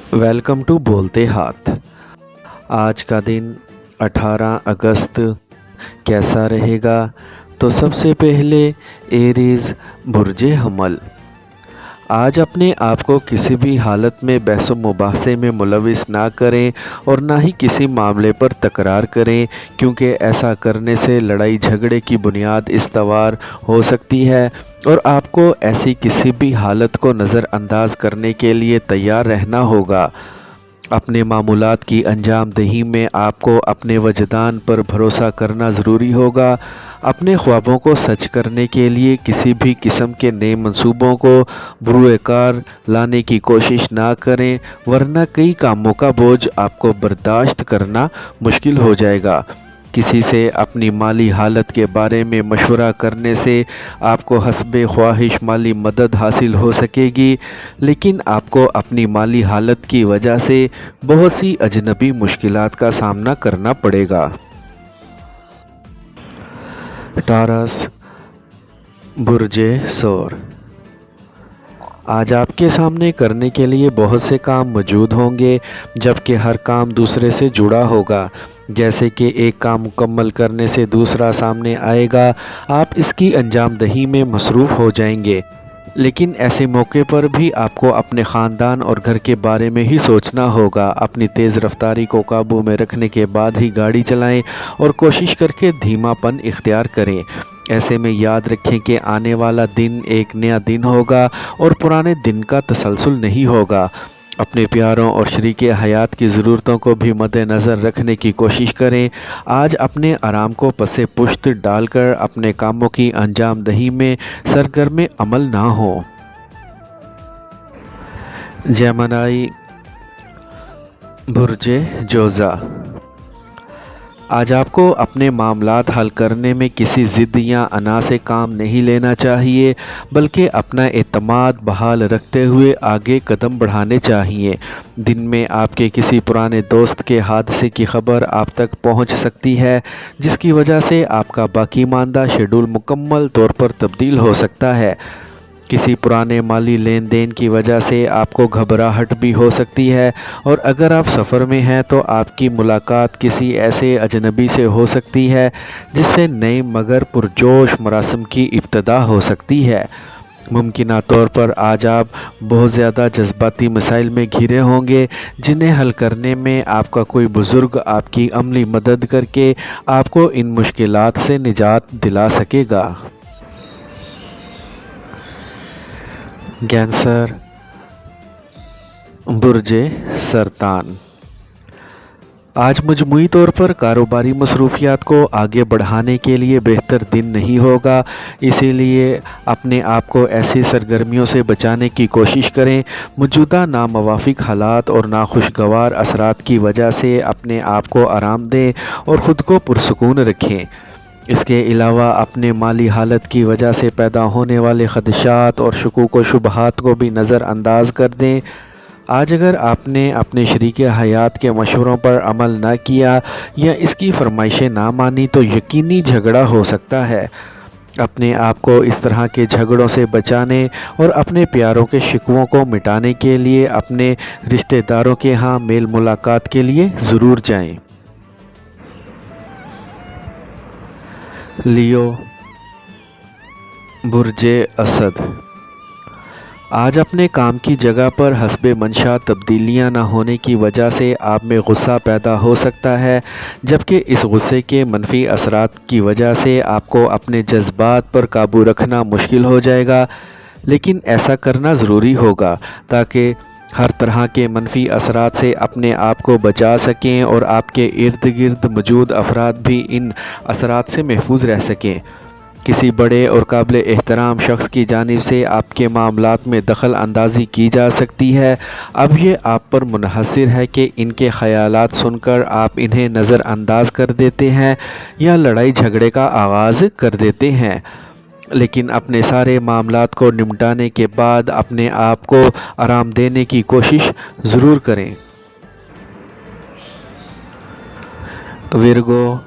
Welcome to बोलते हाथ। आज का दिन 18 अगस्त कैसा रहेगा? तो सबसे पहले एरीज़ बुर्जे हमल। आज अपने आप को किसी भी हालत में बहस मुबाहसे में मुलविस ना करें और ना ही किसी मामले पर तकरार करें, क्योंकि ऐसा करने से लड़ाई झगड़े की बुनियाद इस्तवार हो सकती है और आपको ऐसी किसी भी हालत को नज़रअंदाज करने के लिए तैयार रहना होगा। अपने मामूलात की अंजाम दही में आपको अपने वजदान पर भरोसा करना ज़रूरी होगा। अपने ख्वाबों को सच करने के लिए किसी भी किस्म के नए मंसूबों को बुरुएकार लाने की कोशिश ना करें, वरना कई कामों का बोझ आपको बर्दाश्त करना मुश्किल हो जाएगा। किसी से अपनी माली हालत के बारे में मशवरा करने से आपको हस्बे ख्वाहिश माली मदद हासिल हो सकेगी, लेकिन आपको अपनी माली हालत की वजह से बहुत सी अजनबी मुश्किलात का सामना करना पड़ेगा। टॉरस बुर्जे सौर। आज आपके सामने करने के लिए बहुत से काम मौजूद होंगे, जबकि हर काम दूसरे से जुड़ा होगा। जैसे कि एक काम मुकम्मल करने से दूसरा सामने आएगा, आप इसकी अंजाम दही में मसरूफ़ हो जाएंगे। लेकिन ऐसे मौके पर भी आपको अपने ख़ानदान और घर के बारे में ही सोचना होगा। अपनी तेज़ रफ्तारी को काबू में रखने के बाद ही गाड़ी चलाएं और कोशिश करके धीमापन इख्तियार करें। ऐसे में याद रखें कि आने वाला दिन एक नया दिन होगा और पुराने दिन का तसलसल नहीं होगा। अपने प्यारों और शरीके हयात की ज़रूरतों को भी मद्देनज़र रखने की कोशिश करें। आज अपने आराम को पसे पुश्त डालकर अपने कामों की अंजाम दही में सरगर्म अमल ना हो। जेमिनी बुर्जे जोज़ा। आज आपको अपने मामलात हल करने में किसी ज़िद या अना से काम नहीं लेना चाहिए, बल्कि अपना एतमाद बहाल रखते हुए आगे कदम बढ़ाने चाहिए। दिन में आपके किसी पुराने दोस्त के हादसे की खबर आप तक पहुंच सकती है, जिसकी वजह से आपका बाकी मानदा शेड्यूल मुकम्मल तौर पर तब्दील हो सकता है। किसी पुराने माली लेन देन की वजह से आपको घबराहट भी हो सकती है, और अगर आप सफ़र में हैं तो आपकी मुलाकात किसी ऐसे अजनबी से हो सकती है जिससे नए मगर पुरजोश मरासम की इब्तदा हो सकती है। मुमकिना तौर पर आज आप बहुत ज़्यादा जज्बाती मसाइल में घिरे होंगे, जिन्हें हल करने में आपका कोई बुज़ुर्ग आपकी अमली मदद करके आपको इन मुश्किलात से निजात दिला सकेगा। कैंसर बुर्जे सरतान। आज मजमूई तौर पर कारोबारी मसरूफियात को आगे बढ़ाने के लिए बेहतर दिन नहीं होगा, इसीलिए अपने आप को ऐसी सरगर्मियों से बचाने की कोशिश करें। मौजूदा नामवाफिक हालात और नाखुशगवार असरात की वजह से अपने आप को आराम दें और ख़ुद को पुरसुकून रखें। इसके अलावा अपने माली हालत की वजह से पैदा होने वाले ख़दशात और शुकूक व शुबहात को भी नज़रअंदाज कर दें। आज अगर आपने अपने शरीके हयात के मशवरों पर अमल ना किया या इसकी फरमाइशें ना मानी तो यकीनी झगड़ा हो सकता है। अपने आप को इस तरह के झगड़ों से बचाने और अपने प्यारों के शिकवों को मिटाने के लिए अपने रिश्तेदारों के यहाँ मेल मुलाकात के लिए ज़रूर जाएं। लियो बुर्जे असद। आज अपने काम की जगह पर हस्बे मंशा तब्दीलियां न होने की वजह से आप में गुस्सा पैदा हो सकता है, जबकि इस गुस्से के मनफी असरात की वजह से आपको अपने जज्बात पर काबू रखना मुश्किल हो जाएगा। लेकिन ऐसा करना ज़रूरी होगा ताकि हर तरह के मनफी असरात से अपने आप को बचा सकें और आपके इर्द गिर्द मौजूद अफराद भी इन असरात से महफूज रह सकें। किसी बड़े और काबिल एहतराम शख्स की जानिब से आपके मामलात में दखल अंदाज़ी की जा सकती है। अब ये आप पर मुनहसर है कि इनके ख़यालात सुनकर आप इन्हें नज़रअंदाज कर देते हैं या लड़ाई झगड़े का आगाज़ कर देते हैं। लेकिन अपने सारे मामलात को निपटाने के बाद अपने आप को आराम देने की कोशिश ज़रूर करें। विर्गो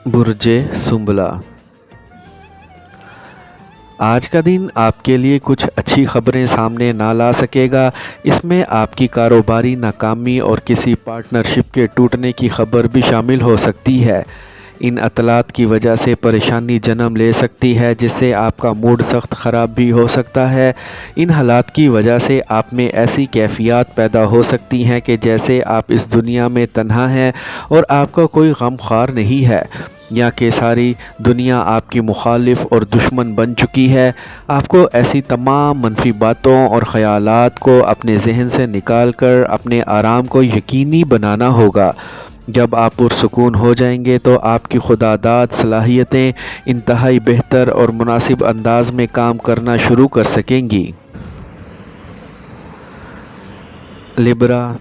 बुर्जे सुंबला। آج کا دن آپ کے لیے کچھ اچھی خبریں سامنے نہ لا سکے گا۔ اس میں آپ کی کاروباری ناکامی اور کسی پارٹنرشپ کے ٹوٹنے کی خبر بھی شامل ہو سکتی ہے۔ ان اطلاعات کی وجہ سے پریشانی جنم لے سکتی ہے، جس سے آپ کا موڈ سخت خراب بھی ہو سکتا ہے۔ ان حالات کی وجہ سے آپ میں ایسی کیفیات پیدا ہو سکتی ہیں کہ جیسے آپ اس دنیا میں تنہا ہیں اور آپ کا کوئی غمخوار نہیں ہے، یا کہ ساری دنیا آپ کی مخالف اور دشمن بن چکی ہے۔ آپ کو ایسی تمام منفی باتوں اور خیالات کو اپنے ذہن سے نکال کر اپنے آرام کو یقینی بنانا ہوگا۔ جب آپ پرسکون ہو جائیں گے تو آپ کی خودداد صلاحیتیں انتہائی بہتر اور مناسب انداز میں کام کرنا شروع کر سکیں گی۔ لبرا،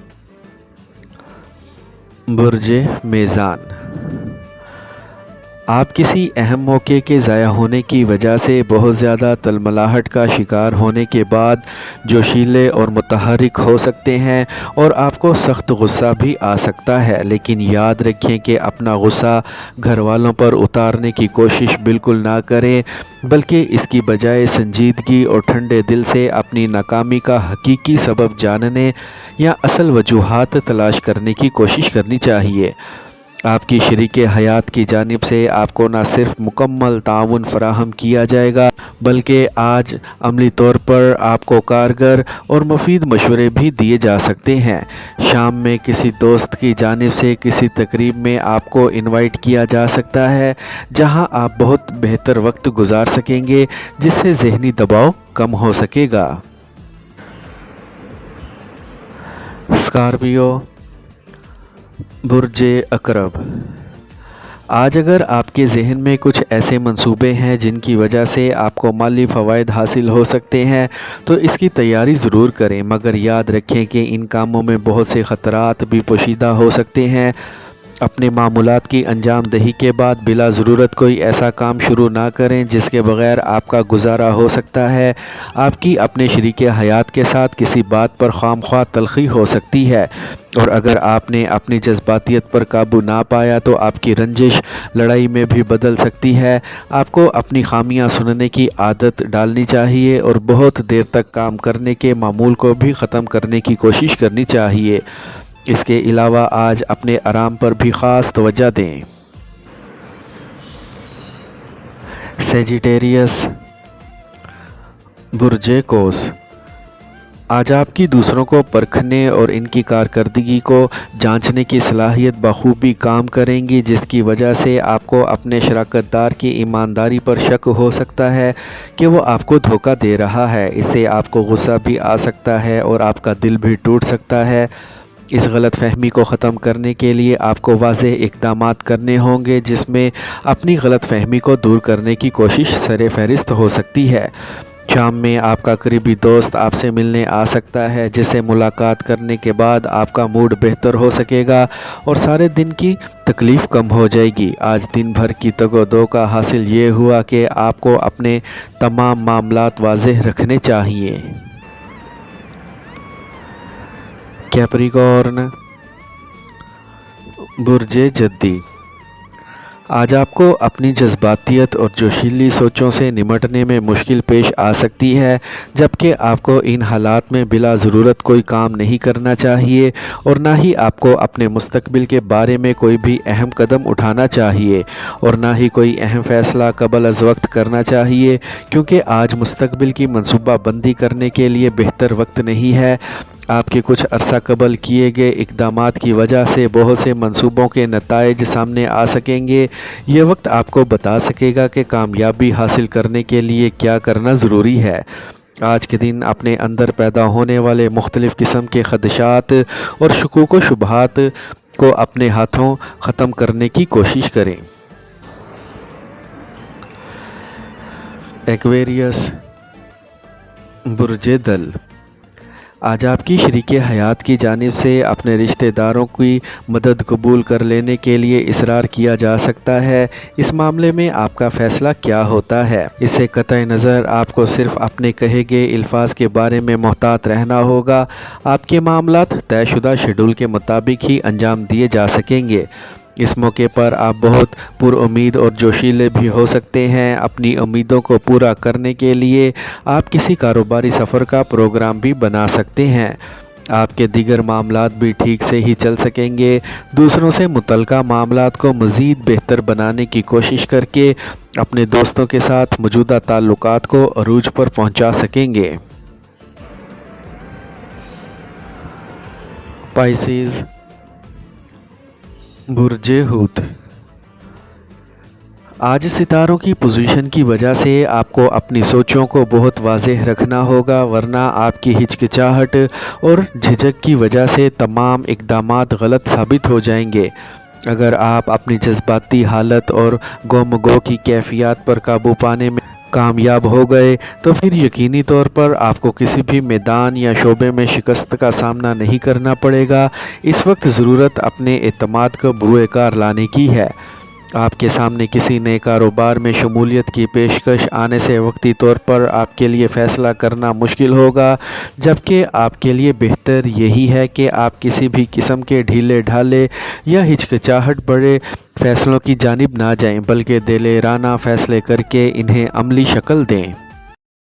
برج میزان۔ آپ کسی اہم موقع کے ضائع ہونے کی وجہ سے بہت زیادہ تلملاہٹ کا شکار ہونے کے بعد جوشیلے اور متحرک ہو سکتے ہیں، اور آپ کو سخت غصہ بھی آ سکتا ہے، لیکن یاد رکھیں کہ اپنا غصہ گھر والوں پر اتارنے کی کوشش بالکل نہ کریں، بلکہ اس کی بجائے سنجیدگی اور ٹھنڈے دل سے اپنی ناکامی کا حقیقی سبب جاننے یا اصل وجوہات تلاش کرنے کی کوشش کرنی چاہیے۔ آپ کی شریک حیات کی جانب سے آپ کو نہ صرف مکمل تعاون فراہم کیا جائے گا، بلکہ آج عملی طور پر آپ کو کارگر اور مفید مشورے بھی دیے جا سکتے ہیں۔ شام میں کسی دوست کی جانب سے کسی تقریب میں آپ کو انوائٹ کیا جا سکتا ہے، جہاں آپ بہت بہتر وقت گزار سکیں گے، جس سے ذہنی دباؤ کم ہو سکے گا۔ اسکارپیو، برج عقرب۔ آج اگر آپ کے ذہن میں کچھ ایسے منصوبے ہیں جن کی وجہ سے آپ کو مالی فوائد حاصل ہو سکتے ہیں، تو اس کی تیاری ضرور کریں، مگر یاد رکھیں کہ ان کاموں میں بہت سے خطرات بھی پوشیدہ ہو سکتے ہیں۔ اپنے معمولات کی انجام دہی کے بعد بلا ضرورت کوئی ایسا کام شروع نہ کریں جس کے بغیر آپ کا گزارا ہو سکتا ہے۔ آپ کی اپنے شریک حیات کے ساتھ کسی بات پر خواہ مخواہ تلخی ہو سکتی ہے، اور اگر آپ نے اپنی جذباتیت پر قابو نہ پایا تو آپ کی رنجش لڑائی میں بھی بدل سکتی ہے۔ آپ کو اپنی خامیاں سننے کی عادت ڈالنی چاہیے اور بہت دیر تک کام کرنے کے معمول کو بھی ختم کرنے کی کوشش کرنی چاہیے۔ اس کے علاوہ آج اپنے آرام پر بھی خاص توجہ دیں۔ سیجیٹیریس، برج قوس۔ آج آپ کی دوسروں کو پرکھنے اور ان کی کارکردگی کو جانچنے کی صلاحیت بخوبی کام کریں گی، جس کی وجہ سے آپ کو اپنے شراکت دار کی ایمانداری پر شک ہو سکتا ہے کہ وہ آپ کو دھوکہ دے رہا ہے۔ اس سے آپ کو غصہ بھی آ سکتا ہے اور آپ کا دل بھی ٹوٹ سکتا ہے۔ اس غلط فہمی کو ختم کرنے کے لیے آپ کو واضح اقدامات کرنے ہوں گے، جس میں اپنی غلط فہمی کو دور کرنے کی کوشش سر فہرست ہو سکتی ہے۔ شام میں آپ کا قریبی دوست آپ سے ملنے آ سکتا ہے، جس سے ملاقات کرنے کے بعد آپ کا موڈ بہتر ہو سکے گا اور سارے دن کی تکلیف کم ہو جائے گی۔ آج دن بھر کی تگ و دو کا حاصل یہ ہوا کہ آپ کو اپنے تمام معاملات واضح رکھنے چاہیے۔ کیپریکارن، برج جدی۔ آج آپ کو اپنی جذباتیت اور جوشیلی سوچوں سے نمٹنے میں مشکل پیش آ سکتی ہے، جبکہ آپ کو ان حالات میں بلا ضرورت کوئی کام نہیں کرنا چاہیے اور نہ ہی آپ کو اپنے مستقبل کے بارے میں کوئی بھی اہم قدم اٹھانا چاہیے، اور نہ ہی کوئی اہم فیصلہ قبل از وقت کرنا چاہیے، کیونکہ آج مستقبل کی منصوبہ بندی کرنے کے لیے بہتر وقت نہیں ہے۔ آپ کے کچھ عرصہ قبل کیے گئے اقدامات کی وجہ سے بہت سے منصوبوں کے نتائج سامنے آ سکیں گے۔ یہ وقت آپ کو بتا سکے گا کہ کامیابی حاصل کرنے کے لیے کیا کرنا ضروری ہے۔ آج کے دن اپنے اندر پیدا ہونے والے مختلف قسم کے خدشات اور شکوک و شبہات کو اپنے ہاتھوں ختم کرنے کی کوشش کریں۔ ایکویریس، برج دل۔ آج آپ کی شریک حیات کی جانب سے اپنے رشتہ داروں کی مدد قبول کر لینے کے لیے اصرار کیا جا سکتا ہے۔ اس معاملے میں آپ کا فیصلہ کیا ہوتا ہے، اس سے قطع نظر آپ کو صرف اپنے کہے گئے الفاظ کے بارے میں محتاط رہنا ہوگا۔ آپ کے معاملات طے شدہ شیڈول کے مطابق ہی انجام دیے جا سکیں گے۔ इस मौके पर आप बहुत पुरुम्मीद और जोशीले भी हो सकते हैं। अपनी उम्मीदों को पूरा करने के लिए आप किसी कारोबारी सफ़र का प्रोग्राम भी बना सकते हैं। आपके दीगर मामलात भी ठीक से ही चल सकेंगे। दूसरों से मुतल्लिका मामलात को मज़ीद बेहतर बनाने की कोशिश करके अपने दोस्तों के साथ मौजूदा ताल्लुकात को अरूज पर पहुंचा सकेंगे। पाइसेस, बुर्जे हूत। आज सितारों की पोजीशन की वजह से आपको अपनी सोचों को बहुत वाज़ेह रखना होगा, वरना आपकी हिचकिचाहट और झिझक की वजह से तमाम इक़दामात गलत साबित हो जाएंगे। अगर आप अपनी जज्बाती हालत और गोमगो की कैफियत पर काबू पाने में कामयाब हो गए तो फिर यकीनी तौर पर आपको किसी भी मैदान या शोबे में शिकस्त का सामना नहीं करना पड़ेगा। इस वक्त ज़रूरत अपने एतमाद को बुरुएकार लाने की है। आपके सामने किसी नए कारोबार में शमूलियत की पेशकश आने से वक्ती तौर पर आपके लिए फ़ैसला करना मुश्किल होगा, जबकि आपके लिए बेहतर यही है कि आप किसी भी किस्म के ढीले ढाले या हिचकिचाहट बड़े फ़ैसलों की जानिब ना जाएं, बल्कि दिलेराना फ़ैसले करके इन्हें अमली शक्ल दें।